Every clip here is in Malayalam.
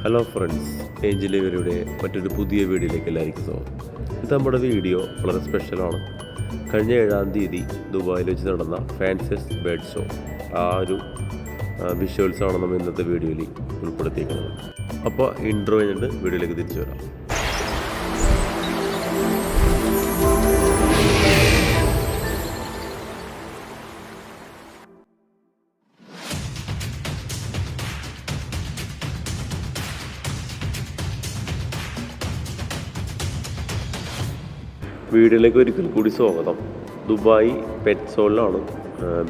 ഹലോ ഫ്രണ്ട്സ്, ഏഞ്ചൽ ഇവരുടെ മറ്റൊരു പുതിയ വീഡിയോയിലേക്ക് എല്ലാവർക്കും സ്വാഗതം. ഇത് നമ്മുടെ വീഡിയോ വളരെ സ്പെഷ്യലാണ്. കഴിഞ്ഞ 7-ാം തീയതി ദുബായിൽ വെച്ച് നടന്ന ഫാൻസിയസ്റ്റ് ബേർഡ് ഷോ, ആ ഒരു വിഷ്വൽസാണ് നമ്മൾ ഇന്നത്തെ വീഡിയോയിൽ ഉൾപ്പെടുത്തിയിരിക്കുന്നത്. അപ്പോൾ ഇൻട്രോ കഴിഞ്ഞിട്ട് വീഡിയോയിലേക്ക് തിരിച്ചു വരാം. വീഡിയോയിലേക്ക് ഒരിക്കൽ കൂടി സ്വാഗതം. ദുബായ് പെറ്റ് ഷോയിലാണ്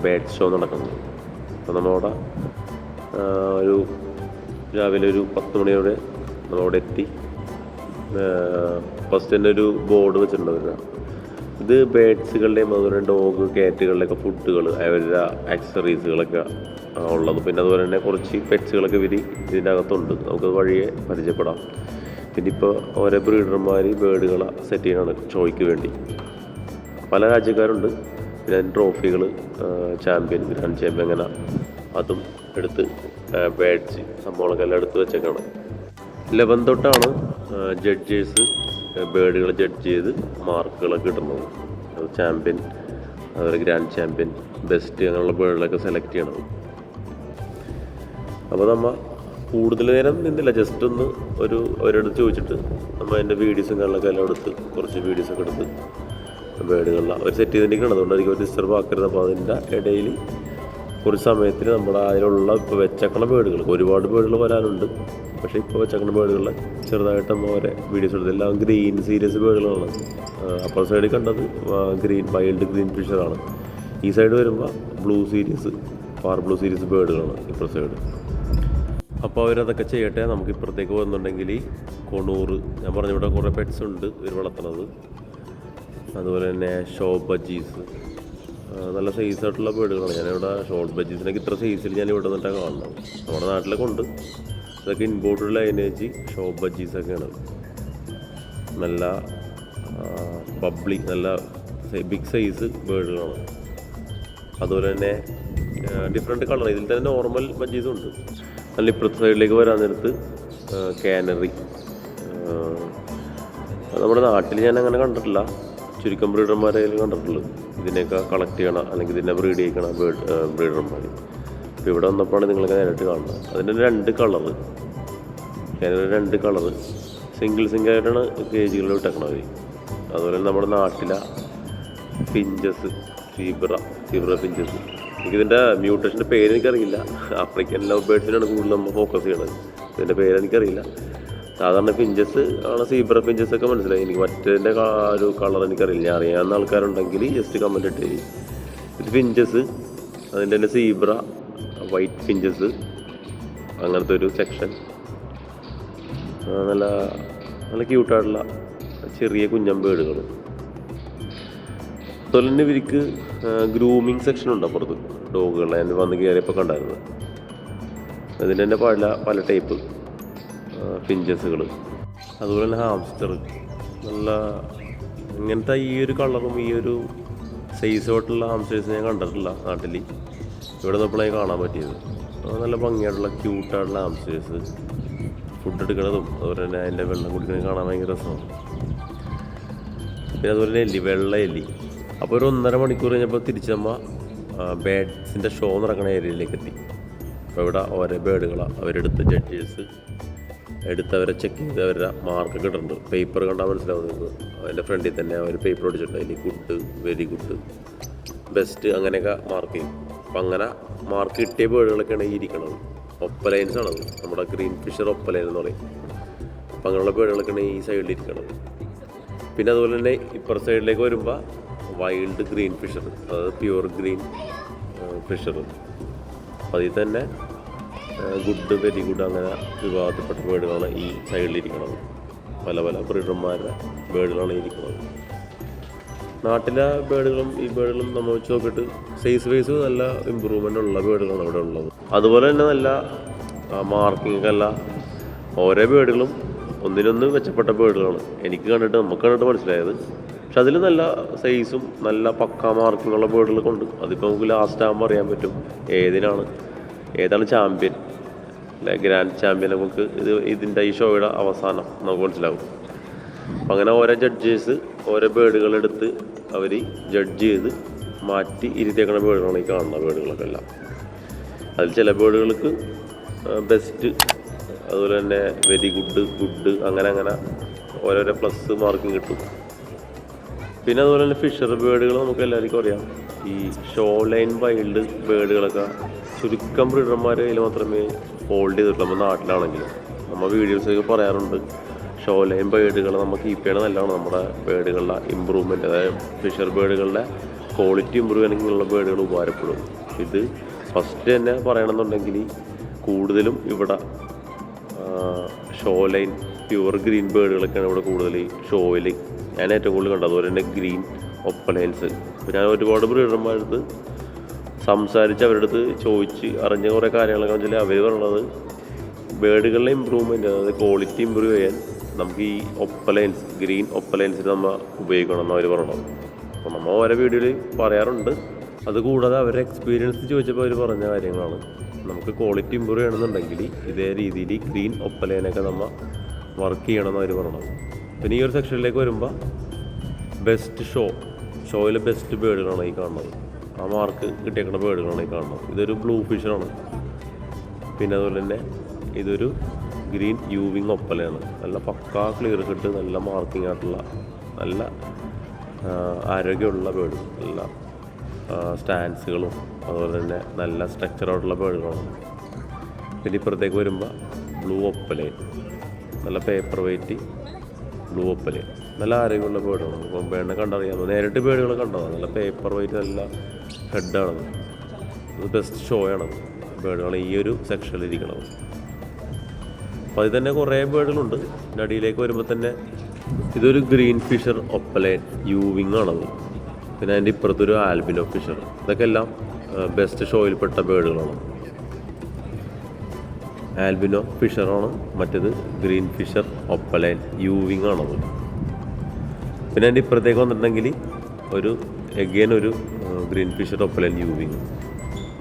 ബേർഡ് ഷോ നടക്കുന്നത്. അപ്പോൾ നമ്മളവിടെ ഒരു രാവിലെ ഒരു 10 മണിയോടെ നമ്മളവിടെ എത്തി. ഫസ്റ്റ് തന്നെ ഒരു ബോർഡ് വെച്ചിട്ടുണ്ടായിരുന്നു. ഇത് ബേഡ്സുകളുടെയും അതുപോലെ ഡോഗ് കാറ്റുകളുടെയൊക്കെ ഫുഡുകൾ, അവരുടെ ആക്സസറീസുകളൊക്കെ ഉള്ളത്. പിന്നെ അതുപോലെ തന്നെ കുറച്ച് പെറ്റ്സുകളൊക്കെ ഇതിൻ്റെ അകത്തുണ്ട്. നമുക്കത് വഴിയെ പരിചയപ്പെടാം. പിന്നെ ഇപ്പോൾ ഓരോ ബ്രീഡർമാർ ബേർഡുകളെ സെറ്റ് ചെയ്യണമാണ് ഷോയ്ക്ക് വേണ്ടി. പല രാജ്യക്കാരുണ്ട്. പിന്നെ അതിന് ട്രോഫികൾ, ചാമ്പ്യൻ, ഗ്രാൻഡ് ചാമ്പ്യൻ, അങ്ങനെ അതും എടുത്ത് ബാഡ്ജ് സംഭവങ്ങളൊക്കെ എല്ലാം എടുത്ത് വെച്ചേക്കാണ്. 11 തൊട്ടാണ് ജഡ്ജേഴ്സ് ബേർഡുകൾ ജഡ്ജ് ചെയ്ത് മാർക്കുകളൊക്കെ കിട്ടുന്നത്. ചാമ്പ്യൻ, അതുപോലെ ഗ്രാൻഡ് ചാമ്പ്യൻ, ബെസ്റ്റ്, അങ്ങനെയുള്ള ബേർഡുകളൊക്കെ സെലക്ട് ചെയ്യണത്. അപ്പോൾ നമ്മൾ കൂടുതൽ നേരം നിന്നില്ല, ജസ്റ്റ് ഒന്ന് ഒരിടത്ത് ചോദിച്ചിട്ട് നമ്മൾ അതിൻ്റെ വീഡിയോസും കാര്യങ്ങളൊക്കെ എല്ലാം എടുത്ത് കുറച്ച് വീഡിയോസൊക്കെ എടുത്ത് ബേർഡുകളിലാണ് അവർ സെറ്റ് ചെയ്തിരിക്കണം. അതുകൊണ്ടായിരിക്കും ഒരു ഡിസ്റ്റർബ് ആക്കരുത്. അപ്പോൾ അതിൻ്റെ ഇടയിൽ കുറച്ച് സമയത്തിന് നമ്മുടെ അതിലുള്ള ഇപ്പോൾ വെച്ചേക്കണ ബേർഡുകൾ, ഒരുപാട് ബേർഡുകൾ വരാനുണ്ട്. പക്ഷേ ഇപ്പോൾ വെച്ചേക്കണ ബേർഡുകളിൽ ചെറുതായിട്ട് നമ്മൾ ഓരോ വീഡിയോസ് എടുത്ത് എല്ലാം ഗ്രീൻ സീരീസ് ബേർഡുകളാണ്. അപ്പർ സൈഡിൽ കണ്ടത് വൈൽഡ് ഗ്രീൻ ഫിഷറാണ്. ഈ സൈഡ് വരുമ്പോൾ blue series, far blue series ബേർഡുകളാണ് ഇപ്പുറ സൈഡ്. അപ്പോൾ അവരതൊക്കെ ചെയ്യട്ടെ. നമുക്ക് ഇപ്പുറത്തേക്ക് വന്നിട്ടുണ്ടെങ്കിൽ കൊണൂറ്, ഞാൻ പറഞ്ഞ ഇവിടെ കുറേ പെറ്റ്സ് ഉണ്ട് ഇവർ വളർത്തുന്നത്. അതുപോലെ തന്നെ ഷോർട്ട് ബജ്ജീസ്, നല്ല സൈസായിട്ടുള്ള ബേർഡുകളാണ്. ഞാനിവിടെ ഷോർട്ട് ബജ്ജീസിനൊക്കെ ഇത്ര സൈസിൽ ഞാൻ ഇവിടെ നിന്നിട്ടാണ് കാണുന്നത്. നമ്മുടെ നാട്ടിലൊക്കെ ഉണ്ട്. ഇതൊക്കെ ഇമ്പോർട്ടഡ് ലൈനേജ് ഷോർട്ട് ബജ്ജീസൊക്കെയാണ്. നല്ല ബബ്ലി, നല്ല ബിഗ് സൈസ് ബേർഡുകളാണ്. അതുപോലെ തന്നെ ഡിഫറെൻറ്റ് കളർ, ഇതിൽ തന്നെ നോർമൽ ബജ്ജീസും ഉണ്ട്. നല്ല ഇപ്പുറത്തെ സൈഡിലേക്ക് വരാൻ നേരത്ത് കാനറി, നമ്മുടെ നാട്ടിൽ ഞാൻ അങ്ങനെ കണ്ടിട്ടില്ല. ചുരുക്കം ബ്രീഡർമാരായാലും കണ്ടിട്ടുള്ളൂ ഇതിനെയൊക്കെ കളക്ട് ചെയ്യണം അല്ലെങ്കിൽ ഇതിനെ ബ്രീഡ് ചെയ്യിക്കണം ബ്രീഡർമാർ. ഇപ്പോൾ ഇവിടെ വന്നപ്പോഴാണ് നിങ്ങളൊക്കെ നേരിട്ട് കാണുന്നത്. അതിൻ്റെ 2 കളറ്, കാനറി 2 കളറ് സിംഗിളായിട്ടാണ് കേജുകളിൽ ഇട്ടേക്കണത് അവർ. അതുപോലെ നമ്മുടെ നാട്ടിലെ പിഞ്ചസ്, സീബ്ര പിഞ്ചസ്, എനിക്കിതിൻ്റെ മ്യൂട്ടേഷൻ്റെ പേര് എനിക്കറിയില്ല. ആഫ്രിക്കൻ ലവ് ബേർഡ്സിനാണ് കൂടുതൽ നമ്മൾ ഫോക്കസ് ചെയ്യണത്. ഇതിൻ്റെ പേര് എനിക്കറിയില്ല. സാധാരണ പിഞ്ചസ് ആണ്, സീബ്ര പിഞ്ചസ് ഒക്കെ മനസ്സിലായി. എനിക്ക് മറ്റേതിൻ്റെ ഒരു കളർ എനിക്കറിയില്ല. ഞാൻ അറിയാവുന്ന ആൾക്കാരുണ്ടെങ്കിൽ ജസ്റ്റ് കമൻറ്റ് ഇട്ട് തരും. ഇത് പിഞ്ചസ്, അതിൻ്റെ തന്നെ സീബ്ര, വൈറ്റ് പിഞ്ചസ്, അങ്ങനത്തെ ഒരു സെക്ഷൻ. നല്ല നല്ല ക്യൂട്ടായിട്ടുള്ള ചെറിയ കുഞ്ഞൻ ബേർഡുകൾ. അതുപോലെ തന്നെ ഇവർക്ക് ഗ്രൂമിങ് സെക്ഷൻ ഉണ്ട് അപ്പുറത്ത്. ഡോഗുകളെ ഞാൻ വന്ന് കയറിയപ്പോൾ കണ്ടായിരുന്നു. അതിൻ്റെ തന്നെ പല ടൈപ്പ് പിഞ്ചസുകൾ. അതുപോലെ തന്നെ ഹാംസ്റ്റർ, നല്ല ഇങ്ങനത്തെ ഈ ഒരു കളറും ഈ ഒരു സൈസോട്ടുള്ള ഹാംസ്റ്റേഴ്സ് ഞാൻ കണ്ടിട്ടില്ല നാട്ടിൽ. ഇവിടെ നിന്നപ്പോഴേ കാണാൻ പറ്റിയത്. നല്ല ഭംഗിയായിട്ടുള്ള ക്യൂട്ടായിട്ടുള്ള ഹാംസ്റ്റേഴ്സ്. ഫുഡ് എടുക്കണതും അതുപോലെ തന്നെ അതിൻ്റെ വെള്ളം കുടിക്കുന്നത് കാണാൻ ഭയങ്കര രസമാണ്. പിന്നെ അതുപോലെ തന്നെ വെള്ള എല്ലി. അപ്പോൾ ഒരു 1.5 മണിക്കൂർ കഴിഞ്ഞപ്പോൾ തിരിച്ച് നമ്മൾ ബേഡ്സിൻ്റെ ഷോ നടക്കുന്ന ഏരിയയിലേക്ക് എത്തി. അപ്പോൾ ഇവിടെ ഓരോ ബേർഡുകളാണ് അവരെടുത്ത് ജഡ്ജേഴ്സ് അവരെ ചെക്ക് ചെയ്ത് അവരുടെ മാർക്കൊക്കെ ഇട്ടിട്ടുണ്ട്. പേപ്പർ കണ്ടാൽ മനസ്സിലാവുന്നത്. അതിൻ്റെ ഫ്രണ്ടിൽ തന്നെ അവർ പേപ്പർ ഒടിച്ചിട്ടുണ്ട്. അതിൽ ഗുഡ്, വെരി ഗുഡ്, ബെസ്റ്റ്, അങ്ങനെയൊക്കെ മാർക്ക് ചെയ്യും. അപ്പം അങ്ങനെ മാർക്ക് കിട്ടിയ ബേർഡുകളൊക്കെയാണ് ഈ ഇരിക്കണത്. ഒപ്പലൈൻസാണത്, നമ്മുടെ ഗ്രീൻ ഫിഷർ ഒപ്പലൈൻ എന്ന് പറയും. അപ്പം അങ്ങനെയുള്ള ബേർഡുകളൊക്കെയാണ് ഈ സൈഡിൽ ഇരിക്കണത്. പിന്നെ അതുപോലെ തന്നെ ഇപ്പുറ സൈഡിലേക്ക് വരുമ്പോൾ വൈൽഡ് ഗ്രീൻ ഫിഷർ, അതായത് പ്യുവർ ഗ്രീൻ ഫിഷർ. അതിൽ തന്നെ ഗുഡ്, വെരി ഗുഡ്, അങ്ങനെ വിഭാഗത്തിൽപ്പെട്ട ബേർഡുകളാണ് ഈ സൈഡിലിരിക്കുന്നത്. പല ബ്രീഡർമാരുടെ ബേർഡുകളാണ് ഇരിക്കുന്നത്. നാട്ടിലെ ബേർഡുകളും ഈ ബേർഡുകളും നമ്മൾ വെച്ച് നോക്കിയിട്ട് സൈസ് വൈസ് നല്ല ഇമ്പ്രൂവ്മെൻ്റ് ഉള്ള ബേർഡുകളാണ് ഇവിടെ ഉള്ളത്. അതുപോലെ തന്നെ നല്ല മാർക്കിംഗ് അല്ല, ഓരോ ബേർഡുകളും ഒന്നിനൊന്ന് മെച്ചപ്പെട്ട ബേർഡുകളാണ് നമുക്ക് കണ്ടിട്ട് മനസ്സിലായത്. പക്ഷെ അതിൽ നല്ല സൈസും നല്ല പക്കാ മാർക്കിങ്ങുള്ള ബേർഡുകൾ കൊണ്ട് അതിപ്പോൾ നമുക്ക് ലാസ്റ്റ് ആകുമ്പോൾ അറിയാൻ പറ്റും ഏതാണ് ചാമ്പ്യൻ. അല്ലെ ഗ്രാൻഡ് ചാമ്പ്യൻ നമുക്ക് ഇതിൻ്റെ ഈ ഷോയുടെ അവസാനം നമുക്ക് മനസ്സിലാവും. അപ്പം അങ്ങനെ ഓരോ ജഡ്ജേഴ്സ് ഓരോ ബേഡുകളെടുത്ത് അവർ ജഡ്ജ് ചെയ്ത് മാറ്റി ഇരുത്തിയേക്കുന്ന ബേഡുകളാണ് ഈ കാണുന്ന ബേഡുകളൊക്കെ എല്ലാം. അതിൽ ചില ബേഡുകൾക്ക് ബെസ്റ്റ്, അതുപോലെ തന്നെ വെരി ഗുഡ് അങ്ങനെ ഓരോരോ പ്ലസ് മാർക്കും കിട്ടും. പിന്നെ അതുപോലെ തന്നെ ഫിഷർ ബേഡുകൾ നമുക്ക് എല്ലാവർക്കും അറിയാം. ഈ ഷോ ലൈൻ വൈൽഡ് ബേഡുകളൊക്കെ ചുരുക്കം ബ്രീഡർമാർ അതിൽ മാത്രമേ ഹോൾഡ് ചെയ്തിട്ടുള്ളൂ. നമ്മുടെ നാട്ടിലാണെങ്കിലും നമ്മൾ വീഡിയോസൊക്കെ പറയാറുണ്ട്, ഷോ ലൈൻ ബേഡുകൾ നമ്മൾ കീപ്പ് ചെയ്യണത് നല്ലതാണ്. നമ്മുടെ ബേഡുകളുടെ ഇമ്പ്രൂവ്മെൻറ്റ്, അതായത് ഫിഷർ ബേഡുകളുടെ ക്വാളിറ്റി ഇമ്പ്രൂവ് ചെയ്യണമെങ്കിലുള്ള ബേഡുകൾ ഉപകാരപ്പെടും. ഇത് ഫസ്റ്റ് തന്നെ പറയണമെന്നുണ്ടെങ്കിൽ കൂടുതലും ഇവിടെ ഷോ ലൈൻ പ്യുവർ ഗ്രീൻ ബേഡുകളൊക്കെയാണ് ഇവിടെ കൂടുതൽ ഷോയിൽ ഞാൻ ഏറ്റവും കൂടുതൽ കണ്ടത്. അതുപോലെ തന്നെ ഗ്രീൻ ഒപ്പലൈൻസ്. ഇപ്പോൾ ഞാൻ ഒരുപാട് ബ്രീഡർമാരടുത്ത് സംസാരിച്ച് അവരുടെ അടുത്ത് ചോദിച്ച് അറിഞ്ഞ കുറേ കാര്യങ്ങളൊക്കെ വെച്ചാൽ അവർ പറയുന്നത് ബേഡുകളുടെ ഇമ്പ്രൂവ്മെൻറ്റ്, അതായത് ക്വാളിറ്റി ഇമ്പ്രൂവ് ചെയ്യാൻ നമുക്ക് ഈ ഒപ്പലൈൻസ്, ഗ്രീൻ ഒപ്പലൈൻസിന് നമ്മൾ ഉപയോഗിക്കണം എന്ന് അവർ പറയണത്. അപ്പോൾ നമ്മൾ ഓരോ വീഡിയോയിൽ പറയാറുണ്ട്. അതുകൂടാതെ അവരുടെ എക്സ്പീരിയൻസ് ചോദിച്ചപ്പോൾ അവർ പറഞ്ഞ കാര്യങ്ങളാണ്, നമുക്ക് ക്വാളിറ്റി ഇമ്പ്രൂവ് ചെയ്യണമെന്നുണ്ടെങ്കിൽ ഇതേ രീതിയിൽ ഗ്രീൻ ഒപ്പലൈനൊക്കെ നമ്മൾ വർക്ക് ചെയ്യണമെന്ന് അവർ പറയണത്. പിന്നെ ഈ ഒരു സെക്ഷനിലേക്ക് വരുമ്പോൾ ബെസ്റ്റ് ഷോയിലെ ബെസ്റ്റ് ബേഡുകളാണ് ഈ കാണുന്നത്. ആ മാർക്ക് കിട്ടിയേക്കുന്ന ബേഡുകളാണ് ഈ കാണുന്നത്. ഇതൊരു ബ്ലൂ ഫിഷറാണ്. പിന്നെ അതുപോലെ തന്നെ ഇതൊരു ഗ്രീൻ യൂവിങ് ഒപ്പലയാണ്. നല്ല പക്കാ ക്ലിയർ കിട്ട്, നല്ല മാർക്കിംഗ് ആയിട്ടുള്ള, നല്ല ആരോഗ്യമുള്ള ബേഡ്, നല്ല സ്റ്റാൻസുകളും അതുപോലെ തന്നെ നല്ല സ്ട്രക്ചറായിട്ടുള്ള ബേഡുകളാണ്. പിന്നെ ഇപ്പുറത്തേക്ക് വരുമ്പോൾ ബ്ലൂ ഒപ്പലൈൻ, നല്ല പേപ്പർ വെയിറ്റ് ബ്ലൂ ഒപ്പലൈൻ, നല്ല ആരോഗ്യമുള്ള ബേഡാണ്. ഇപ്പം ബേഡിനെ കണ്ടറിയാമോ, നേരിട്ട് ബേഡുകൾ കണ്ടതാണ്. നല്ല പേപ്പർ വെയിറ്റ്, നല്ല ഹെഡാണത്. ഇത് ബെസ്റ്റ് ഷോയാണത് ബേഡുകൾ ഈ ഒരു സെക്ഷനിലിരിക്കണത്. അപ്പോൾ അതിൽ തന്നെ കുറേ ബേഡുകളുണ്ട്. അടിയിലേക്ക് വരുമ്പോൾ തന്നെ ഇതൊരു ഗ്രീൻ ഫിഷർ ഒപ്പലൈൻ യൂവിങ് ആണത്. പിന്നെ അതിൻ്റെ ഇപ്പുറത്തൊരു ആൽബിനോ ഫിഷർ. ഇതൊക്കെ എല്ലാം ബെസ്റ്റ് ഷോയിൽപ്പെട്ട ബേഡുകളാണ്. ആൽബിനോ ഫിഷറാണ്, മറ്റേത് ഗ്രീൻ ഫിഷർ ഒപ്പലൈൻ യൂവിങ് ആണത്. പിന്നെ അതിൻ്റെ ഇപ്പുറത്തേക്ക് വന്നിട്ടുണ്ടെങ്കിൽ ഒരു ഗ്രീൻ ഫിഷർ ഒപ്പലൈൻ യൂവിങ്.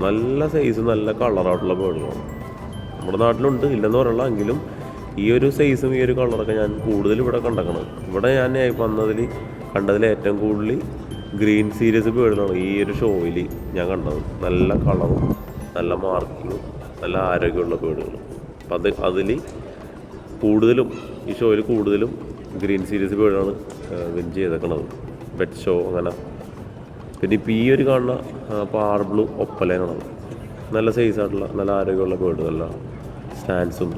നല്ല സൈസ്, നല്ല കളറായിട്ടുള്ള ബേഡുകളാണ്. നമ്മുടെ നാട്ടിലുണ്ട്, ഇല്ലെന്ന് പറയല്ല, എങ്കിലും ഈ ഒരു സൈസും ഈ ഒരു കളറൊക്കെ ഞാൻ കൂടുതൽ ഇവിടെ കണ്ടേക്കണത്. ഇവിടെ ഞാൻ കണ്ടതിൽ ഏറ്റവും കൂടുതൽ ഗ്രീൻ സീരീസ് ബേഡുകളാണ് ഈ ഒരു ഷോയിൽ ഞാൻ കണ്ടത്. നല്ല കളറും നല്ല മാർക്കിങ്ങും നല്ല ആരോഗ്യമുള്ള ബേഡുകൾ. അപ്പം അതിൽ കൂടുതലും ഈ ഷോയിൽ കൂടുതലും ഗ്രീൻ സീരീസ് ബേഡാണ് വിൻ ചെയ്തേക്കണത്. ബെറ്റ് ഷോ അങ്ങനെ. പിന്നെ ഇപ്പോൾ ഈ ഒരു കാണുന്ന പാർ ബ്ലൂ ഒപ്പലൈനാണ്. നല്ല സൈസായിട്ടുള്ള, നല്ല ആരോഗ്യമുള്ള ബേഡ്, നല്ല സ്റ്റാൻസും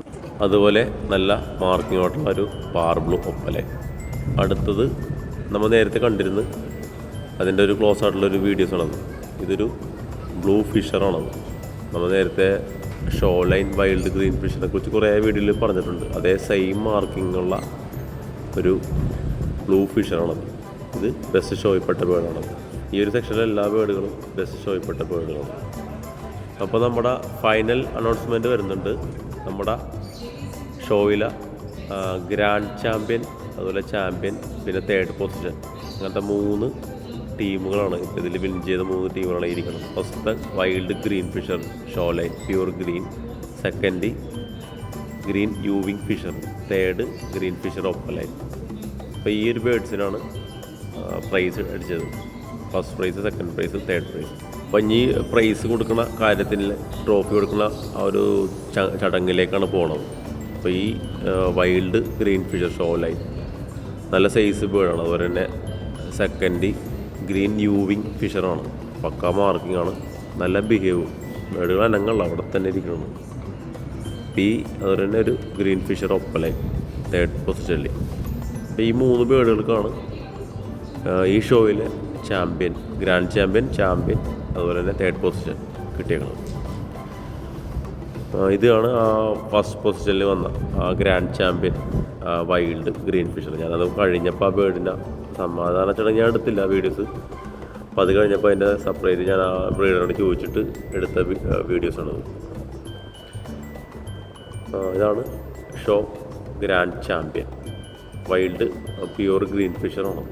അതുപോലെ നല്ല മാർക്കിംഗ് ആയിട്ടുള്ള ഒരു പാർ ബ്ലൂ ഒപ്പലൈൻ. അടുത്തത് നമ്മൾ നേരത്തെ കണ്ടിരുന്നു, അതിൻ്റെ ഒരു ക്ലോസ് ആയിട്ടുള്ളൊരു വീഡിയോസാണത്. ഇതൊരു ബ്ലൂ ഫിഷറാണത്. നമ്മൾ നേരത്തെ ഷോ ലൈൻ വൈൽഡ് ഗ്രീൻ ഫിഷിനെ കുറിച്ച് കുറേ വീഡിയോയിൽ പറഞ്ഞിട്ടുണ്ട്. അതേ സെയിം മാർക്കിംഗ് ഉള്ള ഒരു ബ്ലൂ ഫിഷറാണത്. ഇത് ബെസ്റ്റ് ഷോയിൽപ്പെട്ട ബേഡാണത്. ഈ ഒരു സെക്ഷനിലെ എല്ലാ ബേഡുകളും ബെസ്റ്റ് ഷോയിൽപ്പെട്ട ബേഡുകളാണ്. അപ്പോൾ നമ്മുടെ ഫൈനൽ അനൗൺസ്മെൻറ്റ് വരുന്നുണ്ട്. നമ്മുടെ ഷോയിലെ ഗ്രാൻഡ് ചാമ്പ്യൻ, അതുപോലെ ചാമ്പ്യൻ, പിന്നെ തേർഡ് പൊസിഷൻ, അങ്ങനത്തെ 3 ടീമുകളാണ് ഇപ്പോൾ ഇതിൽ വിൻ ചെയ്ത 3 ടീമുകളാണ് ഇരിക്കുന്നത്. First wild green fisher show line pure green, second green യൂവിങ് fisher, third green fisher opaline. അപ്പോൾ ഈ ഒരു ബേഡ്സിനാണ് പ്രൈസ് അടിച്ചത്. First prize, second prize, third prize. അപ്പം ഇനി പ്രൈസ് കൊടുക്കുന്ന കാര്യത്തിൽ, ട്രോഫി കൊടുക്കുന്ന ആ ഒരു ചടങ്ങിലേക്കാണ് പോണത്. അപ്പോൾ ഈ wild green fisher show line നല്ല സൈസ് ബേഡാണ്. അതുപോലെ തന്നെ സെക്കൻഡ് ഗ്രീൻ യൂവിങ് ഫിഷറാണ്. പക്കാ മാർക്കിംഗ് ആണ്, നല്ല ബിഹേവ്. ബേഡുകൾ അനങ്ങളുള്ള അവിടെ തന്നെ ഇരിക്കണം. അതുപോലെ തന്നെ ഒരു ഗ്രീൻ ഫിഷർ ഒപ്പലൈൻ തേർഡ് പൊസിഷനിൽ. അപ്പോൾ ഈ 3 ബേഡുകൾക്കാണ് ഈ ഷോയിലെ ചാമ്പ്യൻ, ഗ്രാൻഡ് ചാമ്പ്യൻ അതുപോലെ തന്നെ തേർഡ് പൊസിഷൻ കിട്ടിയേക്കുന്നത്. ഇതാണ് ആ ഫസ്റ്റ് പൊസിഷനിൽ വന്ന ആ grand champion wild green fisher. ഞാനത് കഴിഞ്ഞപ്പോൾ ആ ബേഡിൻ്റെ സമാധാന ചടങ്ങ് ഞാൻ എടുത്തില്ല വീഡിയോസ്. അപ്പോൾ അത് കഴിഞ്ഞപ്പോൾ അതിൻ്റെ സെപ്പറേറ്റ് ഞാൻ ആ ബ്രീഡറോട് ചോദിച്ചിട്ട് എടുത്ത വീഡിയോസാണത്. ഇതാണ് show grand champion wild pure green ഫിഷറാണ്.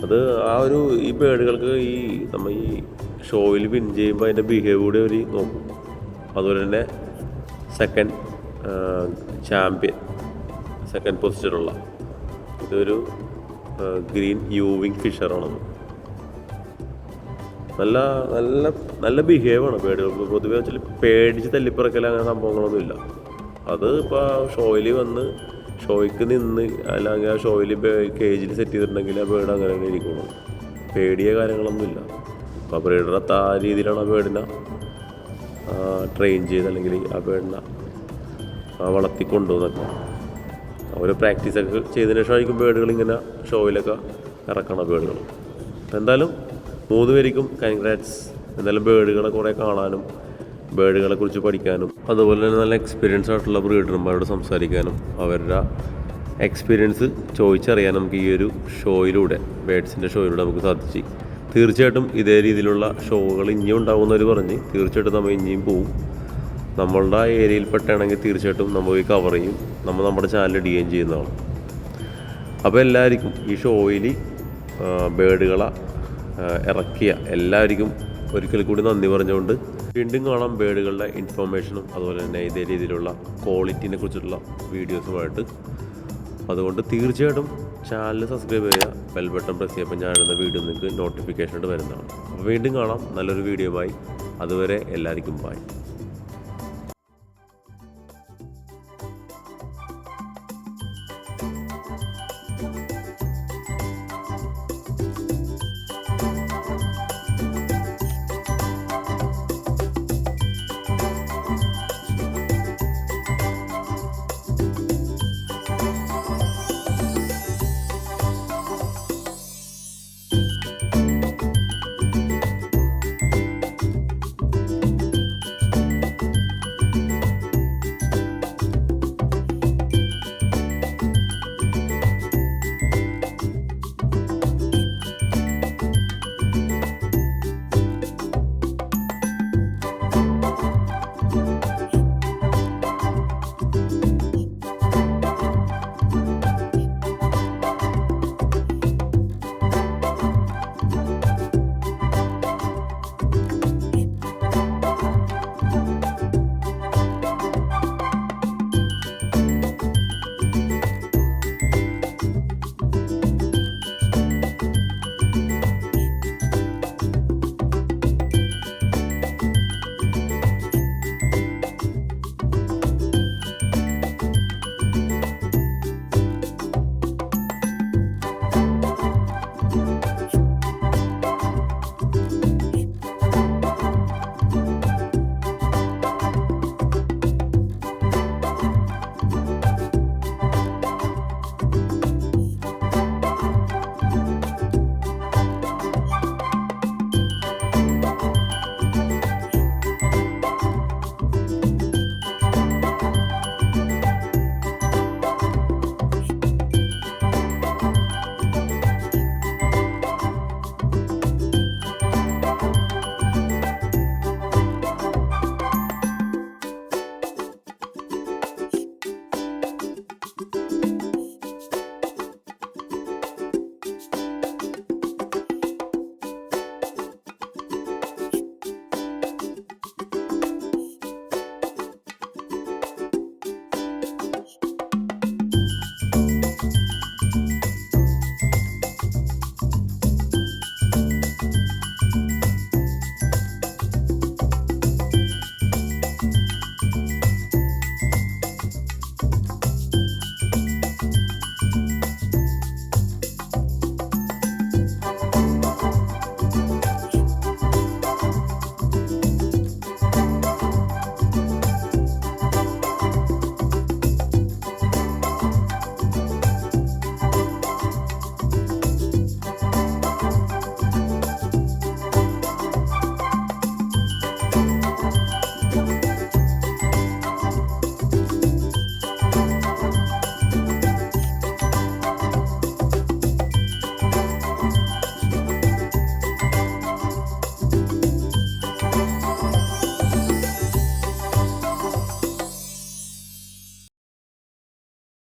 അത് ആ ഒരു ഈ ബേഡുകൾക്ക് ഈ നമ്മൾ ഈ ഷോയിൽ വിൻ ചെയ്യുമ്പോൾ അതിൻ്റെ ബിഹേവ് കൂടി അവർ നോക്കും. അതുപോലെ തന്നെ സെക്കൻഡ് ചാമ്പ്യൻ, സെക്കൻഡ് പൊസിഷനുള്ള ഇതൊരു ഗ്രീൻ യൂവിങ് ഫിഷറാണത്. നല്ല നല്ല നല്ല ബിഹേവാണ് ബേഡുകൾക്ക്. പൊതുവെ വെച്ചാൽ പേടിച്ച് തല്ലിപ്പറക്കൽ അങ്ങനെ സംഭവങ്ങളൊന്നുമില്ല. അത് ഇപ്പോൾ ഷോയിൽ വന്ന് ഷോയ്ക്ക് നിന്ന് അല്ലെങ്കിൽ ആ ഷോയിൽ കേജിൽ സെറ്റ് ചെയ്തിട്ടുണ്ടെങ്കിൽ ആ ബേഡ് അങ്ങനെ തന്നെ ഇരിക്കണം. പേടിയ കാര്യങ്ങളൊന്നുമില്ല. അപ്പോൾ ബ്രീഡറത്ത് ആ രീതിയിലാണ് ആ ബേഡിനെ ട്രെയിൻ ചെയ്ത് അല്ലെങ്കിൽ ആ ബേഡിനെ വളർത്തിക്കൊണ്ടുവന്നൊക്കെ അവർ പ്രാക്ടീസൊക്കെ ചെയ്തതിന് ശേഷമായിരിക്കും ബേഡുകൾ ഇങ്ങനെ ഷോയിലൊക്കെ ഇറക്കണം ബേഡുകൾ. എന്തായാലും 3 പേർക്കും കൺഗ്രാറ്റ്സ്. എന്തായാലും ബേഡുകളെ കുറേ കാണാനും ബേഡുകളെ കുറിച്ച് പഠിക്കാനും അതുപോലെ തന്നെ നല്ല എക്സ്പീരിയൻസ് ആയിട്ടുള്ള ബ്രീഡർമാരോട് സംസാരിക്കാനും അവരുടെ എക്സ്പീരിയൻസ് ചോദിച്ചറിയാൻ നമുക്ക് ഈ ഒരു ഷോയിലൂടെ, ബേഡ്സിൻ്റെ ഷോയിലൂടെ നമുക്ക് സാധിച്ചു. തീർച്ചയായിട്ടും ഇതേ രീതിയിലുള്ള ഷോകൾ ഇനിയും ഉണ്ടാവുന്നവർ പറഞ്ഞ് തീർച്ചയായിട്ടും നമ്മൾ ഇനിയും പോവും. നമ്മളുടെ ഏരിയയിൽപ്പെട്ടാണെങ്കിൽ തീർച്ചയായിട്ടും നമ്മൾ പോയി കവർ ചെയ്യും. നമ്മൾ നമ്മുടെ ചാനൽ ഇടുകയും ചെയ്യുന്നതാണ്. അപ്പോൾ എല്ലാവർക്കും ഈ ഷോയിൽ ബേഡുകളെ ഇറക്കിയ എല്ലാവർക്കും ഒരിക്കൽ കൂടി നന്ദി പറഞ്ഞുകൊണ്ട് വീണ്ടും കാണാം ബേഡുകളുടെ ഇൻഫോർമേഷനും അതുപോലെ തന്നെ ഇതേ രീതിയിലുള്ള ക്വാളിറ്റിനെ കുറിച്ചുള്ള വീഡിയോസുമായിട്ട്. അതുകൊണ്ട് തീർച്ചയായിട്ടും ചാനൽ സബ്സ്ക്രൈബ് ചെയ്യുക, ബെൽ ബട്ടൺ പ്രസ് ചെയ്യുമ്പോൾ ഞാനിടുന്ന വീഡിയോ നിങ്ങൾക്ക് നോട്ടിഫിക്കേഷൻ വരുന്നതാണ്. അപ്പോൾ വീണ്ടും കാണാം നല്ലൊരു വീഡിയോയുമായി. അതുവരെ എല്ലാവർക്കും ബൈ.